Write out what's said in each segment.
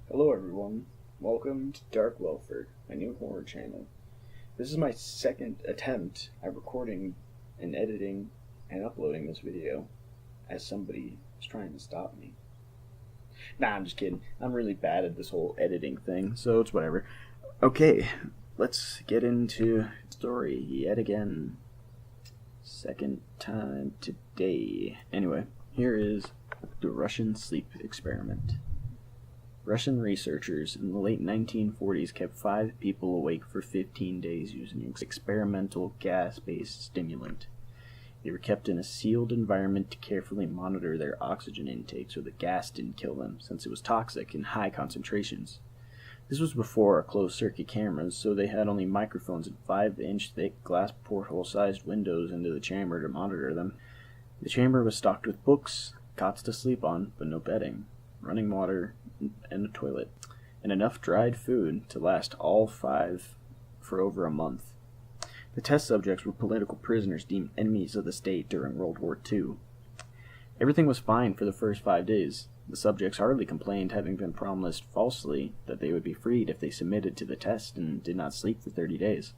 Hello everyone, welcome to Dark Welford, my new horror channel. This is my second attempt at recording and editing and uploading this video, as somebody is trying to stop me. Nah, I'm just kidding. I'm really bad at this whole editing thing, so it's whatever. Okay, let's get into the story yet again. Second time today. Anyway, here is the Russian sleep experiment. Russian researchers in the late 1940s kept 5 people awake for 15 days using an experimental gas-based stimulant. They were kept in a sealed environment to carefully monitor their oxygen intake so the gas didn't kill them, since it was toxic in high concentrations. This was before closed-circuit cameras, so they had only microphones and 5-inch thick glass porthole-sized windows into the chamber to monitor them. The chamber was stocked with books, cots to sleep on, but no bedding, running water, and a toilet, and enough dried food to last all 5 for over a month. The test subjects were political prisoners deemed enemies of the state during World War II. Everything was fine for the first 5 days. The subjects hardly complained, having been promised falsely that they would be freed if they submitted to the test and did not sleep for 30 days.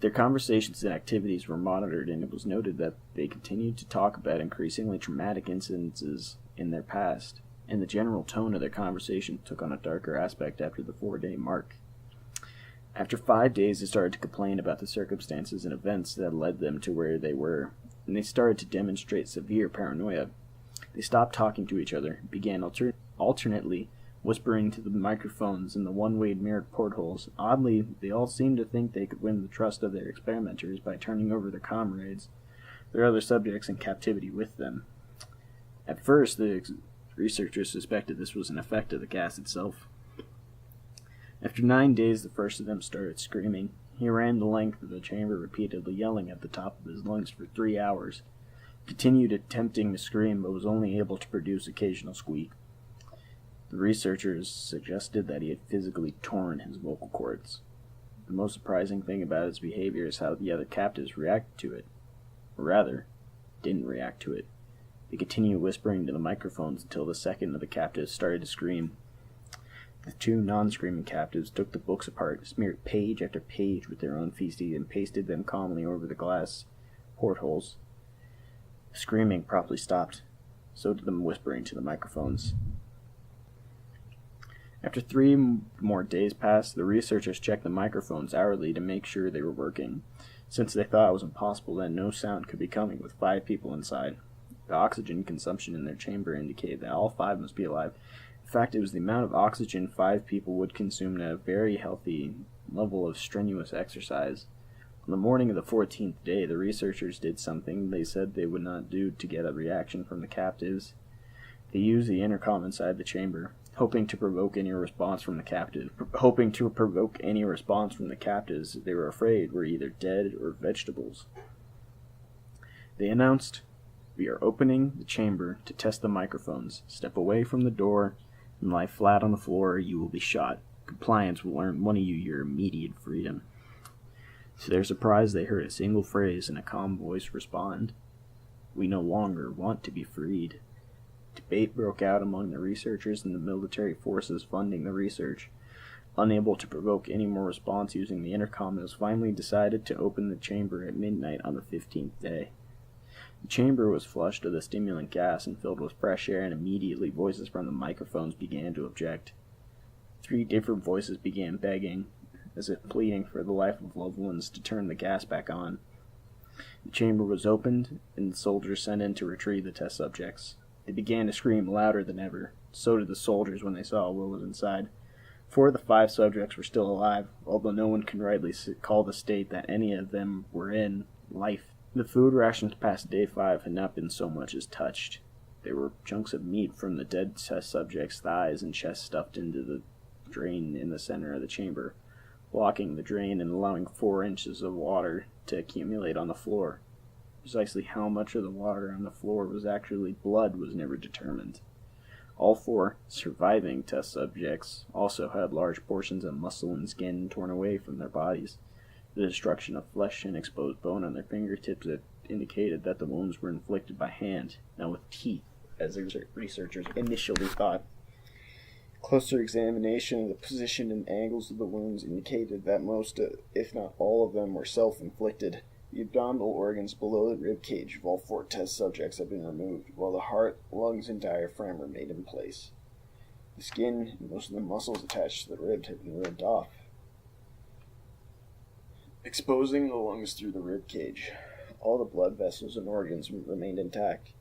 Their conversations and activities were monitored, and it was noted that they continued to talk about increasingly traumatic incidences in their past, and the general tone of their conversation took on a darker aspect after the 4-day mark. After 5 days, they started to complain about the circumstances and events that led them to where they were, and they started to demonstrate severe paranoia. They stopped talking to each other, began alternately whispering to the microphones in the one-way mirrored portholes. Oddly, they all seemed to think they could win the trust of their experimenters by turning over their comrades, their other subjects in captivity with them. At first, the researchers suspected this was an effect of the gas itself. After 9 days, the first of them started screaming. He ran the length of the chamber, repeatedly yelling at the top of his lungs for 3 hours. Continued attempting to scream, but was only able to produce occasional squeak. The researchers suggested that he had physically torn his vocal cords. The most surprising thing about his behavior is how the other captives reacted to it. Or rather, didn't react to it. They continued whispering to the microphones until the second of the captives started to scream. The 2 non-screaming captives took the books apart, smeared page after page with their own feces, and pasted them calmly over the glass portholes. The screaming promptly stopped. So did the whispering to the microphones. After 3 more days passed, the researchers checked the microphones hourly to make sure they were working, since they thought it was impossible that no sound could be coming with 5 people inside. The oxygen consumption in their chamber indicated that all 5 must be alive. In fact, it was the amount of oxygen 5 people would consume at a very healthy level of strenuous exercise. On the morning of the 14th day, the researchers did something they said they would not do to get a reaction from the captives. They used the intercom inside the chamber, hoping to provoke any response from the captives. They were afraid were either dead or vegetables. They announced, "We are opening the chamber to test the microphones. Step away from the door and lie flat on the floor, or you will be shot. Compliance will earn one of you your immediate freedom." To their surprise, they heard a single phrase in a calm voice respond, "We no longer want to be freed." Debate broke out among the researchers and the military forces funding the research. Unable to provoke any more response using the intercom, it was finally decided to open the chamber at midnight on the 15th day. The chamber was flushed with the stimulant gas and filled with fresh air, and immediately voices from the microphones began to object. 3 different voices began begging, as if pleading for the life of loved ones, to turn the gas back on. The chamber was opened, and the soldiers sent in to retrieve the test subjects. They began to scream louder than ever. So did the soldiers when they saw what was inside. 4 of the 5 subjects were still alive, although no one can rightly call the state that any of them were in life. The food rations past day 5 had not been so much as touched. There were chunks of meat from the dead test subjects' thighs and chest stuffed into the drain in the center of the chamber, blocking the drain and allowing 4 inches of water to accumulate on the floor. Precisely how much of the water on the floor was actually blood was never determined. All 4 surviving test subjects also had large portions of muscle and skin torn away from their bodies. The destruction of flesh and exposed bone on their fingertips indicated that the wounds were inflicted by hand, not with teeth, as the researchers initially thought. Closer examination of the position and angles of the wounds indicated that most, if not all of them, were self-inflicted. The abdominal organs below the rib cage of all 4 test subjects had been removed, while the heart, lungs, and diaphragm remained in place. The skin and most of the muscles attached to the ribs had been ripped off, exposing the lungs through the rib cage. All the blood vessels and organs remained intact.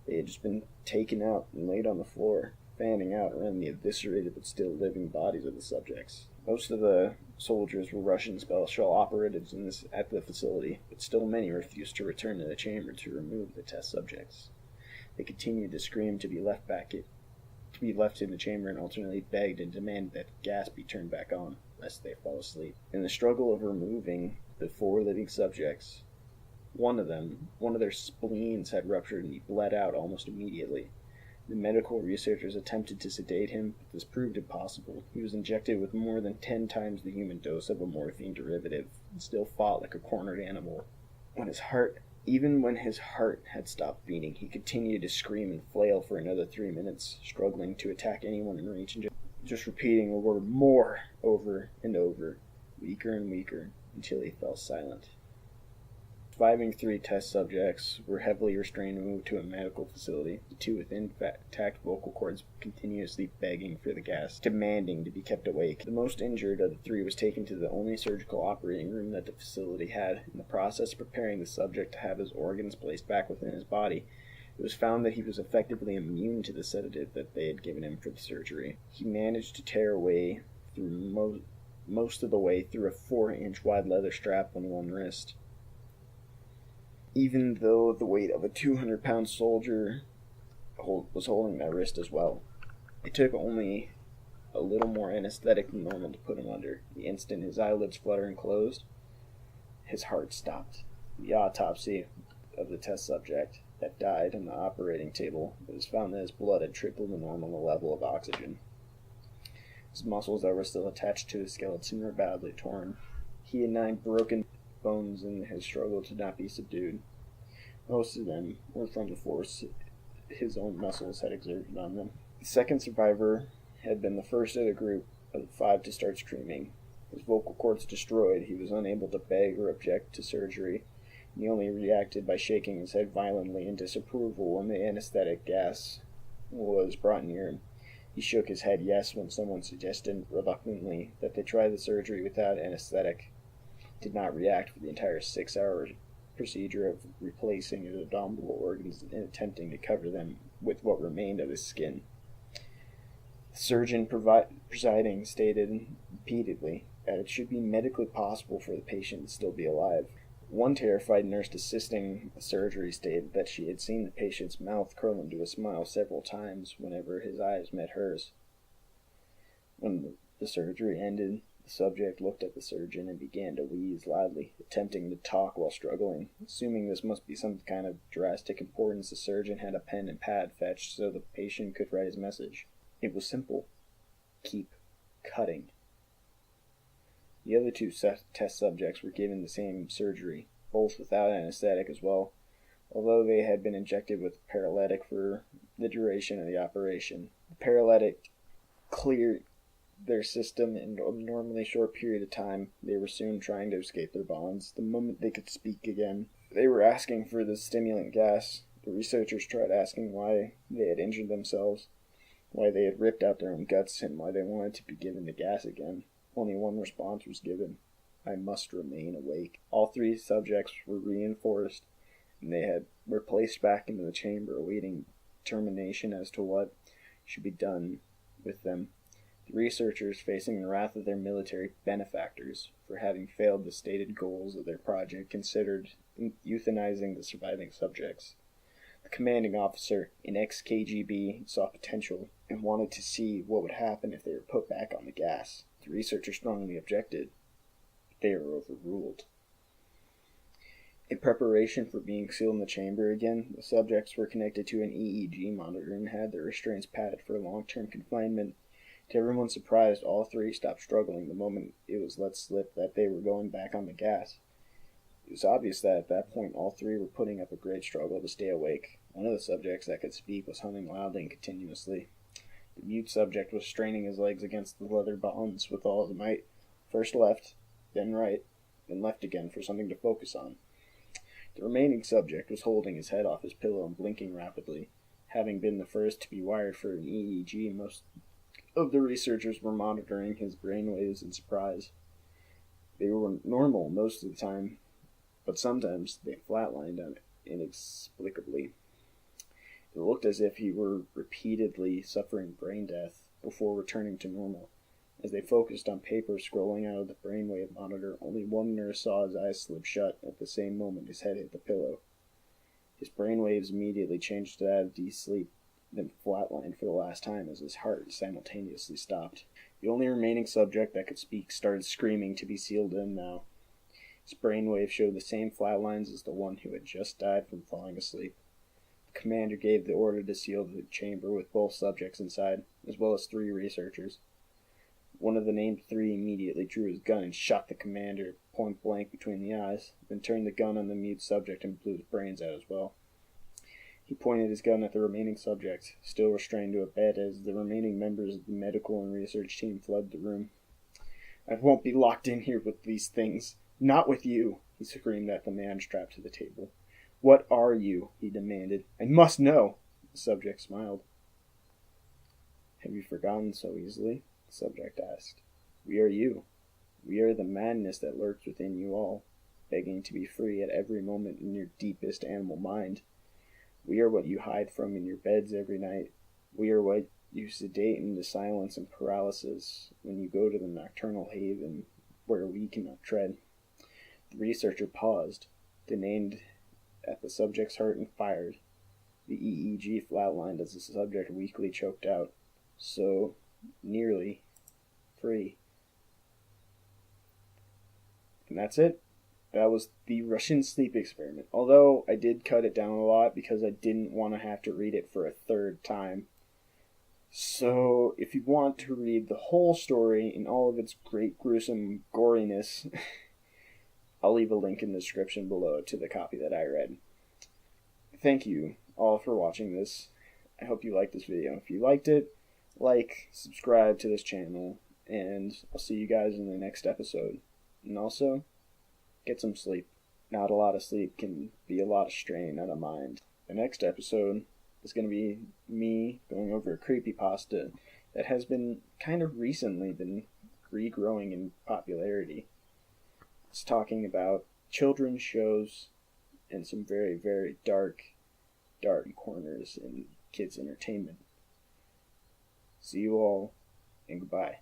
They had just been taken out and laid on the floor, fanning out around the eviscerated but still living bodies of the subjects. Most of the soldiers were Russian special operatives at the facility, but still many refused to return to the chamber to remove the test subjects. They continued to scream to be left in the chamber, and alternately begged and demanded that the gas be turned back on, lest they fall asleep. In the struggle of removing the 4 living subjects, one of their spleens had ruptured and he bled out almost immediately. The medical researchers attempted to sedate him, but this proved impossible. He was injected with more than 10 times the human dose of a morphine derivative, and still fought like a cornered animal. Even when his heart had stopped beating, he continued to scream and flail for another 3 minutes, struggling to attack anyone in reach and just repeating the word "more" over and over, weaker and weaker, until he fell silent. Surviving 3 test subjects were heavily restrained and moved to a medical facility, the 2 with intact vocal cords continuously begging for the gas, demanding to be kept awake. The most injured of the 3 was taken to the only surgical operating room that the facility had. In the process of preparing the subject to have his organs placed back within his body, it was found that he was effectively immune to the sedative that they had given him for the surgery. He managed to tear away through most of the way through a 4-inch wide leather strap on one wrist. Even though the weight of a 200-pound soldier was holding that wrist as well. It took only a little more anesthetic than normal to put him under. The instant his eyelids fluttered and closed, his heart stopped. The autopsy of the test subject that died on the operating table, it was found that his blood had tripled the normal level of oxygen. His muscles that were still attached to his skeleton were badly torn. He had 9 broken bones in his struggle to not be subdued. Most of them were from the force his own muscles had exerted on them. The second survivor had been the first of the group of 5 to start screaming. His vocal cords destroyed, he was unable to beg or object to surgery, and he only reacted by shaking his head violently in disapproval when the anesthetic gas was brought near him. He shook his head yes when someone suggested reluctantly that they try the surgery without anesthetic. Did not react for the entire 6-hour procedure of replacing his abdominal organs and attempting to cover them with what remained of his skin. The surgeon presiding stated repeatedly that it should be medically possible for the patient to still be alive. One terrified nurse assisting the surgery stated that she had seen the patient's mouth curl into a smile several times whenever his eyes met hers. When the surgery ended, the subject looked at the surgeon and began to wheeze loudly, attempting to talk while struggling. Assuming this must be some kind of drastic importance, the surgeon had a pen and pad fetched so the patient could write his message. It was simple. Keep cutting. The other 2 test subjects were given the same surgery, both without anesthetic as well, although they had been injected with a paralytic for the duration of the operation. The paralytic cleared their system in a normally short period of time. They were soon trying to escape their bonds. The moment they could speak again, they were asking for the stimulant gas. The researchers tried asking why they had injured themselves, why they had ripped out their own guts, and why they wanted to be given the gas again. Only one response was given: I must remain awake. All 3 subjects were reinforced, and they were placed back into the chamber awaiting determination as to what should be done with them. The researchers, facing the wrath of their military benefactors for having failed the stated goals of their project, considered euthanizing the surviving subjects. The commanding officer, an ex-KGB, saw potential and wanted to see what would happen if they were put back on the gas. The researchers strongly objected. They were overruled. In preparation for being sealed in the chamber again, the subjects were connected to an EEG monitor and had their restraints padded for long-term confinement. To everyone's surprise, all 3 stopped struggling the moment it was let slip that they were going back on the gas. It was obvious that at that point all 3 were putting up a great struggle to stay awake. One of the subjects that could speak was humming loudly and continuously. The mute subject was straining his legs against the leather bonds with all his might. First left, then right, then left again for something to focus on. The remaining subject was holding his head off his pillow and blinking rapidly. Having been the first to be wired for an EEG, most of the researchers were monitoring his brainwaves in surprise. They were normal most of the time, but sometimes they flatlined inexplicably. It looked as if he were repeatedly suffering brain death before returning to normal. As they focused on paper scrolling out of the brainwave monitor, only one nurse saw his eyes slip shut at the same moment his head hit the pillow. His brainwaves immediately changed to that of deep sleep, then flatlined for the last time as his heart simultaneously stopped. The only remaining subject that could speak started screaming to be sealed in now. His brainwave showed the same flat lines as the one who had just died from falling asleep. The commander gave the order to seal the chamber with both subjects inside, as well as 3 researchers. One of the named 3 immediately drew his gun and shot the commander point blank between the eyes, then turned the gun on the mute subject and blew his brains out as well. He pointed his gun at the remaining subject, still restrained to a bed as the remaining members of the medical and research team fled the room. "I won't be locked in here with these things. Not with you," he screamed at the man strapped to the table. "What are you?" he demanded. "I must know." The subject smiled. "Have you forgotten so easily?" the subject asked. "We are you. We are the madness that lurks within you all, begging to be free at every moment in your deepest animal mind. We are what you hide from in your beds every night. We are what you sedate into silence and paralysis when you go to the nocturnal haven where we cannot tread." The researcher paused, then aimed at the subject's heart and fired. The EEG flatlined as the subject weakly choked out. So nearly free. And that's it. That was the Russian sleep experiment. Although I did cut it down a lot because I didn't want to have to read it for a 3rd time. So if you want to read the whole story in all of its great gruesome goriness, I'll leave a link in the description below to the copy that I read. Thank you all for watching this. I hope you liked this video. If you liked it, like, subscribe to this channel, and I'll see you guys in the next episode. And also, get some sleep. Not a lot of sleep can be a lot of strain on a mind. The next episode is going to be me going over a creepypasta that has been kind of recently been regrowing in popularity. It's talking about children's shows and some very, very dark corners in kids' entertainment. See you all, and goodbye.